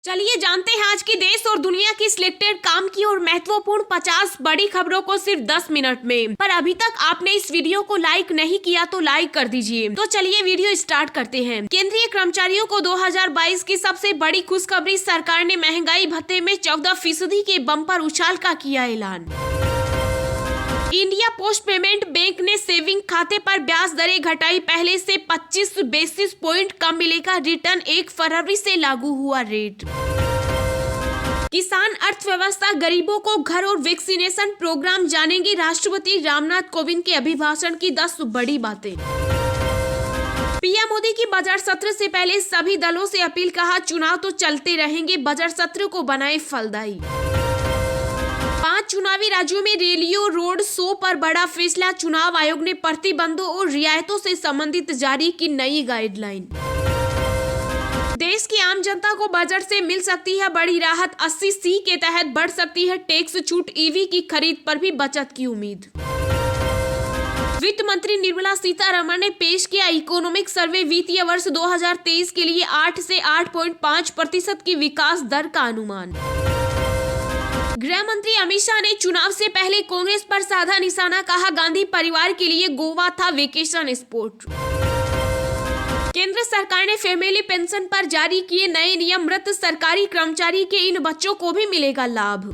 चलिए जानते हैं आज की देश और दुनिया की सिलेक्टेड काम की और महत्वपूर्ण 50 बड़ी खबरों को सिर्फ 10 मिनट में। पर अभी तक आपने इस वीडियो को लाइक नहीं किया तो लाइक कर दीजिए। तो चलिए वीडियो स्टार्ट करते हैं। केंद्रीय कर्मचारियों को 2022 की सबसे बड़ी खुशखबरी, सरकार ने महंगाई भत्ते में 14% के बम्पर उछाल का किया ऐलान। इंडिया पोस्ट पेमेंट बैंक ने सेविंग खाते पर ब्याज दरें घटाई, पहले से 25 बेसिस पॉइंट कम मिलेगा रिटर्न, 1 फरवरी से लागू हुआ रेट। किसान अर्थव्यवस्था, गरीबों को घर और वैक्सीनेशन प्रोग्राम, जानेंगे राष्ट्रपति रामनाथ कोविंद के अभिभाषण की 10 बड़ी बातें। पीएम मोदी की बजट सत्र से पहले सभी दलों से अपील, कहा चुनाव तो चलते रहेंगे, बजट सत्र को बनाए फलदायी। 5 चुनावी राज्यों में रैलियों रोड शो पर बड़ा फैसला, चुनाव आयोग ने प्रतिबंधों और रियायतों से संबंधित जारी की नई गाइडलाइन। देश की आम जनता को बजट से मिल सकती है बड़ी राहत, 80C के तहत बढ़ सकती है टैक्स छूट, ईवी की खरीद पर भी बचत की उम्मीद। वित्त मंत्री निर्मला सीतारमण ने पेश किया इकोनॉमिक सर्वे, वित्तीय वर्ष 2023 के लिए 8 से 8.5% की विकास दर का अनुमान। गृह मंत्री अमित शाह ने चुनाव से पहले कांग्रेस पर साधा निशाना, कहा गांधी परिवार के लिए गोवा था वेकेशन स्पॉट। केंद्र सरकार ने फैमिली पेंशन पर जारी किए नए नियम, मृत सरकारी कर्मचारी के इन बच्चों को भी मिलेगा लाभ।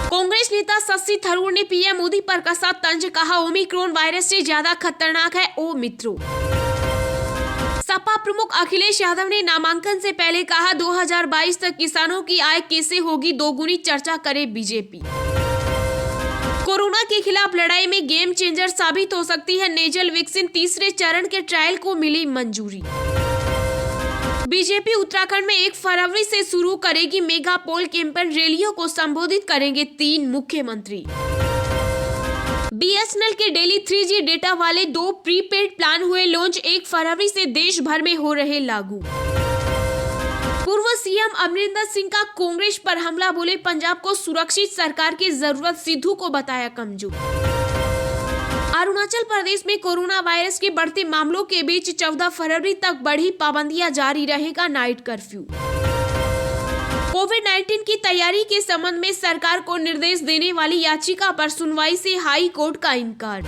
कांग्रेस नेता शशि थरूर ने पीएम मोदी पर कसा तंज, कहा ओमिक्रॉन वायरस से ज्यादा खतरनाक है ओ मित्रों। सपा प्रमुख अखिलेश यादव ने नामांकन से पहले कहा 2022 तक किसानों की आय कैसे होगी दोगुनी, चर्चा करे बीजेपी। कोरोना के खिलाफ लड़ाई में गेम चेंजर साबित हो सकती है नेजल वैक्सीन, तीसरे चरण के ट्रायल को मिली मंजूरी। बीजेपी उत्तराखंड में 1 फरवरी से शुरू करेगी मेगा पोल कैंपेन, रैलियों को संबोधित करेंगे 3 मुख्यमंत्री। बीएसएनएल के डेली 3G डेटा वाले 2 प्रीपेड प्लान हुए लॉन्च, 1 फरवरी से देश भर में हो रहे लागू। पूर्व सीएम अमरिंदर सिंह का कांग्रेस पर हमला, बोले पंजाब को सुरक्षित सरकार की जरूरत, सिद्धू को बताया कमजोर। अरुणाचल प्रदेश में कोरोना वायरस के बढ़ते मामलों के बीच 14 फरवरी तक बढ़ी पाबंदियां, जारी रहेगा नाइट कर्फ्यू। कोविड-19 की तैयारी के संबंध में सरकार को निर्देश देने वाली याचिका पर सुनवाई से हाई कोर्ट का इनकार।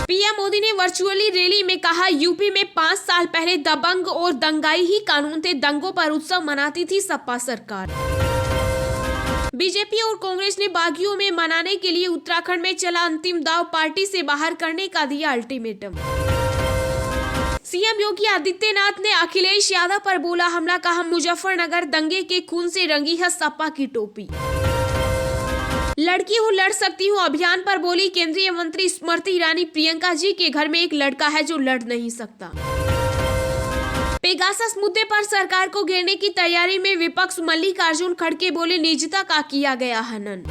पीएम मोदी ने वर्चुअली रैली में कहा यूपी में 5 साल पहले दबंग और दंगाई ही कानून थे, दंगों पर उत्सव मनाती थी सपा सरकार। बीजेपी और कांग्रेस ने बागियों में मनाने के लिए उत्तराखंड में चला अंतिम दांव, पार्टी से बाहर करने का दिया अल्टीमेटम। सीएम योगी आदित्यनाथ ने अखिलेश यादव पर बोला हमला, कहा मुजफ्फरनगर दंगे के खून से रंगी है सपा की टोपी। लड़की हूँ लड़ सकती हूँ अभियान पर बोली केंद्रीय मंत्री स्मृति ईरानी, प्रियंका जी के घर में एक लड़का है जो लड़ नहीं सकता। पेगासस मुद्दे पर सरकार को घेरने की तैयारी में विपक्ष, मल्लिकार्जुन खड़गे बोले निजता का किया गया हनन।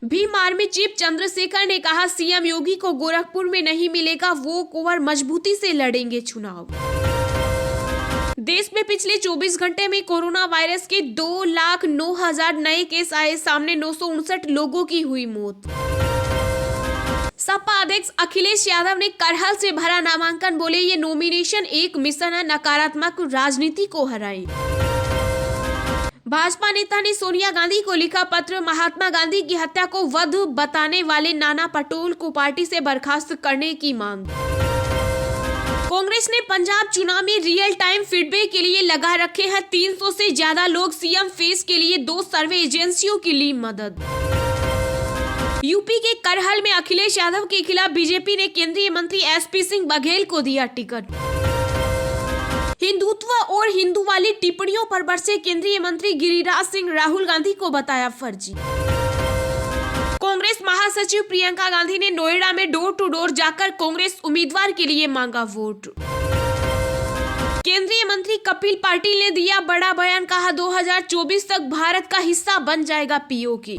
भीम आर्मी चीफ चंद्रशेखर ने कहा सीएम योगी को गोरखपुर में नहीं मिलेगा वो कुंवर, मजबूती से लड़ेंगे चुनाव। देश में पिछले 24 घंटे में कोरोना वायरस के 2,09,000 नए केस आए सामने, 959 लोगों की हुई मौत। सपा अध्यक्ष अखिलेश यादव ने करहल से भरा नामांकन, बोले ये नॉमिनेशन एक मिशन है, नकारात्मक राजनीति को हराएं। भाजपा नेता ने सोनिया गांधी को लिखा पत्र, महात्मा गांधी की हत्या को वध बताने वाले नाना पटोले को पार्टी से बर्खास्त करने की मांग। कांग्रेस ने पंजाब चुनाव में रियल टाइम फीडबैक के लिए लगा रखे हैं 300 से ज्यादा लोग, सीएम फेस के लिए 2 सर्वे एजेंसियों की ली मदद। यूपी के करहल में अखिलेश यादव के खिलाफ बीजेपी ने केंद्रीय मंत्री एसपी सिंह बघेल को दिया टिकट। हिंदुत्व और हिंदू वाली टिप्पणियों पर बरसे केंद्रीय मंत्री गिरिराज सिंह, राहुल गांधी को बताया फर्जी। कांग्रेस महासचिव प्रियंका गांधी ने नोएडा में डोर टू डोर जाकर कांग्रेस उम्मीदवार के लिए मांगा वोट। केंद्रीय मंत्री कपिल पाटिल ने दिया बड़ा बयान, कहा 2024 तक भारत का हिस्सा बन जाएगा पीओके।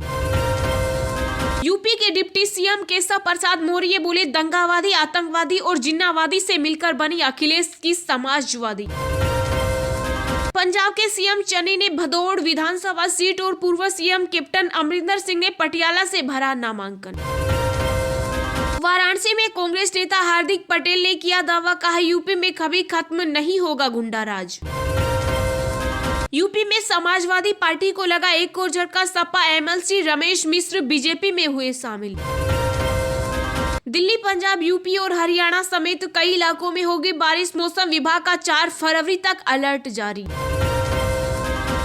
यूपी के डिप्टी सीएम केशव प्रसाद मौर्य बोले दंगावादी, आतंकवादी और जिन्नावादी से मिलकर बनी अखिलेश की समाजवादी। पंजाब के सीएम चन्नी ने भदौड़ विधानसभा सीट और पूर्व सीएम कैप्टन अमरिंदर सिंह ने पटियाला से भरा नामांकन। वाराणसी में कांग्रेस नेता हार्दिक पटेल ने किया दावा, कहा यूपी में कभी खत्म नहीं होगा गुंडाराज। यूपी में समाजवादी पार्टी को लगा एक और झटका, सपा एमएलसी रमेश मिश्र बीजेपी में हुए शामिल। दिल्ली, पंजाब, यूपी और हरियाणा समेत कई इलाकों में होगी बारिश, मौसम विभाग का 4 फरवरी तक अलर्ट जारी।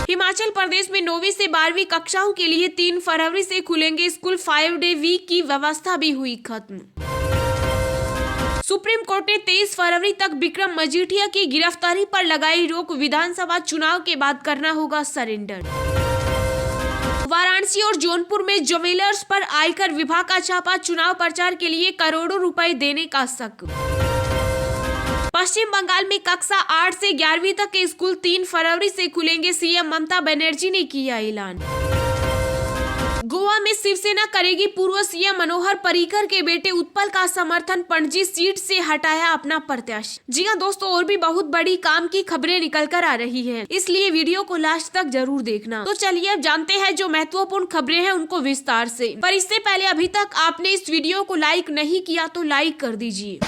हिमाचल प्रदेश में 9वीं से 12वीं कक्षाओं के लिए 3 फरवरी से खुलेंगे स्कूल, 5 डे वीक की व्यवस्था भी हुई खत्म। सुप्रीम कोर्ट ने 23 फरवरी तक विक्रम मजीठिया की गिरफ्तारी पर लगाई रोक, विधानसभा चुनाव के बाद करना होगा सरेंडर। वाराणसी और जौनपुर में ज्वेलर्स पर आयकर विभाग का छापा, चुनाव प्रचार के लिए करोड़ों रुपए देने का शक। पश्चिम बंगाल में कक्षा 8 से 11वीं तक के स्कूल 3 फरवरी से खुलेंगे, सीएम ममता बनर्जी ने किया ऐलान। गोवा में शिवसेना करेगी पूर्व सीएम मनोहर पर्रिकर के बेटे उत्पल का समर्थन, पणजी सीट से हटाया अपना प्रत्याशी। जी हां दोस्तों, और भी बहुत बड़ी काम की खबरें निकल कर आ रही हैं, इसलिए वीडियो को लास्ट तक जरूर देखना। तो चलिए अब जानते हैं जो महत्वपूर्ण खबरें हैं उनको विस्तार से। पर इससे पहले अभी तक आपने इस वीडियो को लाइक नहीं किया तो लाइक कर दीजिए।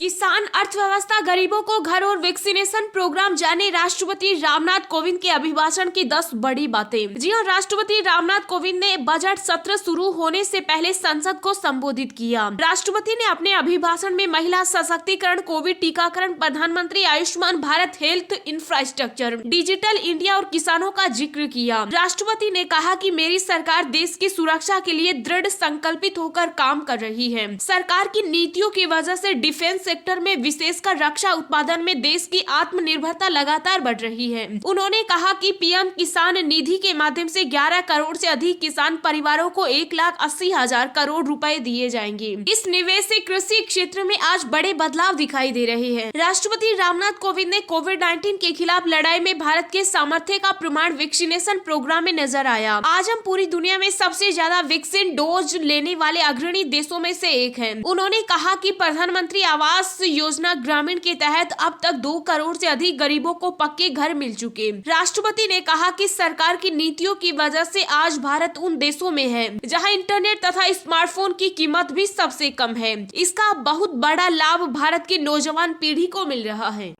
किसान, अर्थव्यवस्था, गरीबों को घर और वैक्सीनेशन प्रोग्राम जाने राष्ट्रपति रामनाथ कोविंद के अभिभाषण की 10 बड़ी बातें। जी हां, राष्ट्रपति रामनाथ कोविंद ने बजट सत्र शुरू होने से पहले संसद को संबोधित किया। राष्ट्रपति ने अपने अभिभाषण में महिला सशक्तिकरण, कोविड टीकाकरण, प्रधानमंत्री Ayushman Bharat health infrastructure, digital India और किसानों का जिक्र किया। राष्ट्रपति ने कहा कि मेरी सरकार देश की सुरक्षा के लिए दृढ़ संकल्पित होकर काम कर रही है। सरकार की नीतियों की वजह से डिफेंस सेक्टर में, विशेषकर रक्षा उत्पादन में देश की आत्मनिर्भरता लगातार बढ़ रही है। उन्होंने कहा कि पीएम किसान निधि के माध्यम से 11 करोड़ से अधिक किसान परिवारों को 1,80,000 करोड़ रुपए दिए जाएंगे। इस निवेश से कृषि क्षेत्र में आज बड़े बदलाव दिखाई दे रहे हैं। राष्ट्रपति रामनाथ कोविंद ने कोविड-19 के खिलाफ लड़ाई में भारत के सामर्थ्य का प्रमाण वैक्सीनेशन प्रोग्राम में नजर आया। आज हम पूरी दुनिया में सबसे ज्यादा वैक्सीन डोज लेने वाले अग्रणी देशों में से एक हैं। उन्होंने कहा कि प्रधानमंत्री आवास योजना ग्रामीण के तहत अब तक 2 करोड़ से अधिक गरीबों को पक्के घर मिल चुके। राष्ट्रपति ने कहा कि सरकार की नीतियों की वजह से आज भारत उन देशों में है जहां इंटरनेट तथा स्मार्टफोन की कीमत भी सबसे कम है। इसका बहुत बड़ा लाभ भारत की नौजवान पीढ़ी को मिल रहा है।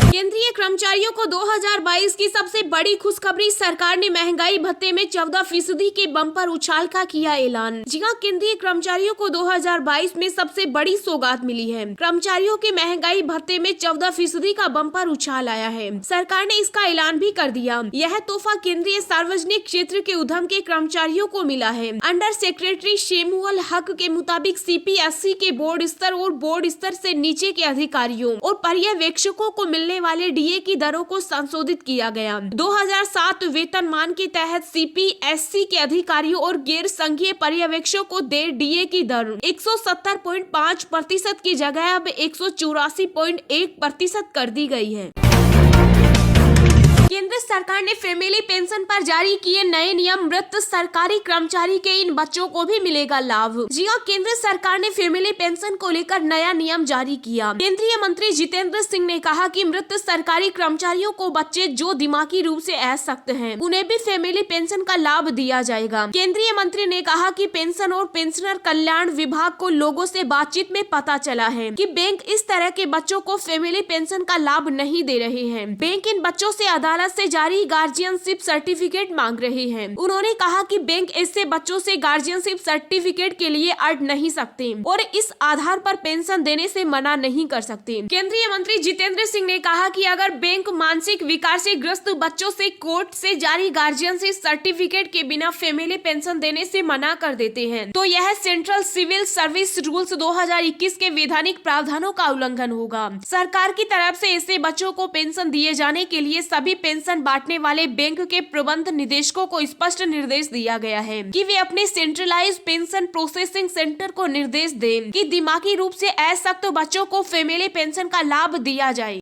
केंद्रीय कर्मचारियों को 2022 की सबसे बड़ी खुशखबरी, सरकार ने महंगाई भत्ते में 14% के बम्पर उछाल का किया ऐलान। जी हां, केंद्रीय कर्मचारियों को 2022 में सबसे बड़ी सौगात मिली है। कर्मचारियों के महंगाई भत्ते में 14% का बम्पर उछाल आया है। सरकार ने इसका ऐलान भी कर दिया। यह तोहफा केंद्रीय सार्वजनिक क्षेत्र के उद्यम के कर्मचारियों को मिला है। अंडर सेक्रेटरी शेमुअल हक के मुताबिक सीपीएससी के बोर्ड स्तर और बोर्ड स्तर से नीचे के अधिकारियों और पर्यवेक्षकों को मिलने वाले डीए की दरों को संशोधित किया गया। 2007 वेतनमान के तहत सीपीएससी के अधिकारियों और गैर संघीय पर्यवेक्षकों को दे डीए की दर 170.5% की जगह अब 184.1% कर दी गई है। केंद्र सरकार ने फैमिली पेंशन पर जारी किए नए नियम, मृत सरकारी कर्मचारी के इन बच्चों को भी मिलेगा लाभ। जी हां, केंद्र सरकार ने फैमिली पेंशन को लेकर नया नियम जारी किया। केंद्रीय मंत्री जितेंद्र सिंह ने कहा कि मृत सरकारी कर्मचारियों को बच्चे जो दिमागी रूप से असक्त हैं, उन्हें भी फैमिली पेंशन का लाभ दिया जाएगा। केंद्रीय मंत्री ने कहा कि पेंशन और पेंशनर कल्याण विभाग को लोगों से बातचीत में पता चला है कि बैंक इस तरह के बच्चों को फैमिली पेंशन का लाभ नहीं दे रहे हैं। बैंक इन बच्चों से अदालत से जारी गार्जियनशिप सर्टिफिकेट मांग रहे हैं। उन्होंने कहा कि बैंक ऐसे बच्चों से गार्जियनशिप सर्टिफिकेट के लिए अड़ नहीं सकते और इस आधार पर पेंशन देने से मना नहीं कर सकते। केंद्रीय मंत्री जितेंद्र सिंह ने कहा कि अगर बैंक मानसिक विकार से ग्रस्त बच्चों से कोर्ट से जारी गार्जियनशिप सर्टिफिकेट के बिना फैमिली पेंशन देने से मना कर देते हैं तो यह सेंट्रल सिविल सर्विस रूल्स 2021 के वैधानिक प्रावधानों का उल्लंघन होगा। सरकार की तरफ से ऐसे बच्चों को पेंशन दिए जाने के लिए सभी पेंशन बांटने वाले बैंक के प्रबंध निदेशकों को स्पष्ट निर्देश दिया गया है कि वे अपने सेंट्रलाइज्ड पेंशन प्रोसेसिंग सेंटर को निर्देश दें कि दिमागी रूप से असक्त बच्चों को फैमिली पेंशन का लाभ दिया जाए।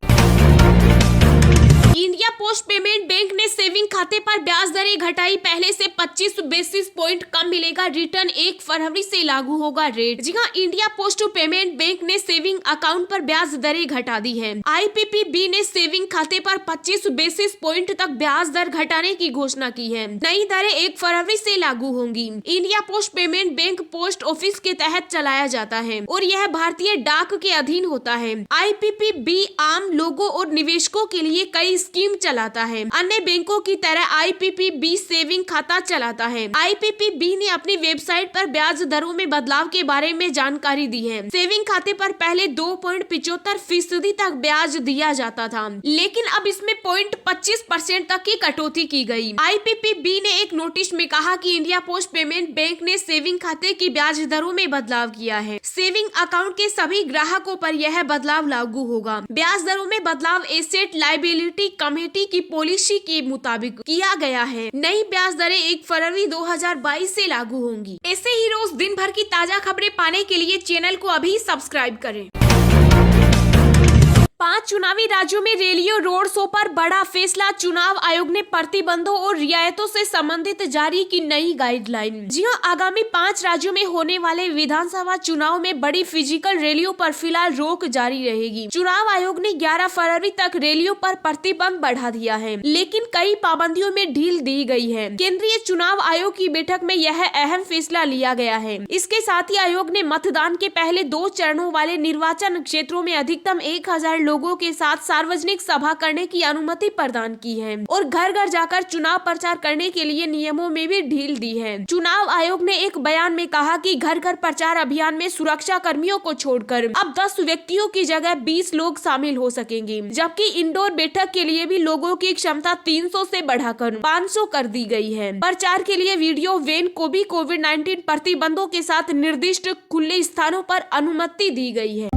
इंडिया पोस्ट पेमेंट बैंक ने सेविंग खाते पर ब्याज दरें घटाई। पहले से 25 बेसिस पॉइंट कम मिलेगा रिटर्न। 1 फरवरी से लागू होगा रेट। जी हां, इंडिया पोस्ट पेमेंट बैंक ने सेविंग अकाउंट पर ब्याज दरें घटा दी है। IPPB ने सेविंग खाते पर 25 बेसिस पॉइंट तक ब्याज दर घटाने की घोषणा की है। नई दरें 1 फरवरी से लागू होंगी। India post payment bank post office के तहत चलाया जाता है और यह भारतीय डाक के अधीन होता है। IPPB आम लोगों और निवेशकों के लिए कई स्कीम चलाता है। अन्य बैंकों की तरह IPPB सेविंग खाता चलाता है। IPPB ने अपनी वेबसाइट पर ब्याज दरों में बदलाव के बारे में जानकारी दी है। सेविंग खाते पर पहले 2.75% तक ब्याज दिया जाता था, लेकिन अब इसमें 0.25% तक की कटौती की गई। IPPB ने एक नोटिस में कहा कि इंडिया पोस्ट पेमेंट बैंक ने सेविंग खाते की ब्याज दरों में बदलाव किया है। सेविंग अकाउंट के सभी ग्राहकों पर यह बदलाव लागू होगा। ब्याज दरों में बदलाव एसेट लायबिलिटी कमेटी की पॉलिसी के मुताबिक किया गया है। नई ब्याज दरें 1 फरवरी 2022 से लागू होंगी। ऐसे ही रोज दिन भर की ताजा खबरें पाने के लिए चैनल को अभी सब्सक्राइब करें। 5 चुनावी राज्यों में रैलियों रोड शो पर बड़ा फैसला। चुनाव आयोग ने प्रतिबंधों और रियायतों से संबंधित जारी की नई गाइडलाइन। जी हां, आगामी 5 राज्यों में होने वाले विधानसभा चुनाव में बड़ी फिजिकल रैलियों पर फिलहाल रोक जारी रहेगी। चुनाव आयोग ने 11 फरवरी तक रैलियों पर प्रतिबंध बढ़ा दिया है, लेकिन कई पाबंदियों में ढील दी गई है। केंद्रीय चुनाव आयोग की बैठक में यह अहम फैसला लिया गया है। इसके साथ ही आयोग ने मतदान के पहले 2 चरणों वाले निर्वाचन क्षेत्रों में अधिकतम 1000 लोगों के साथ सार्वजनिक सभा करने की अनुमति प्रदान की है और घर घर जाकर चुनाव प्रचार करने के लिए नियमों में भी ढील दी है। चुनाव आयोग ने एक बयान में कहा कि घर घर प्रचार अभियान में सुरक्षा कर्मियों को छोड़कर अब 10 व्यक्तियों की जगह 20 लोग शामिल हो सकेंगे, जबकि इंडोर बैठक के लिए भी लोगों की क्षमता 300 से बढ़ाकर 500 कर दी गई है। प्रचार के लिए वीडियो वैन को भी कोविड-19 प्रतिबंधों के साथ निर्दिष्ट खुले स्थानों पर अनुमति दी गई है।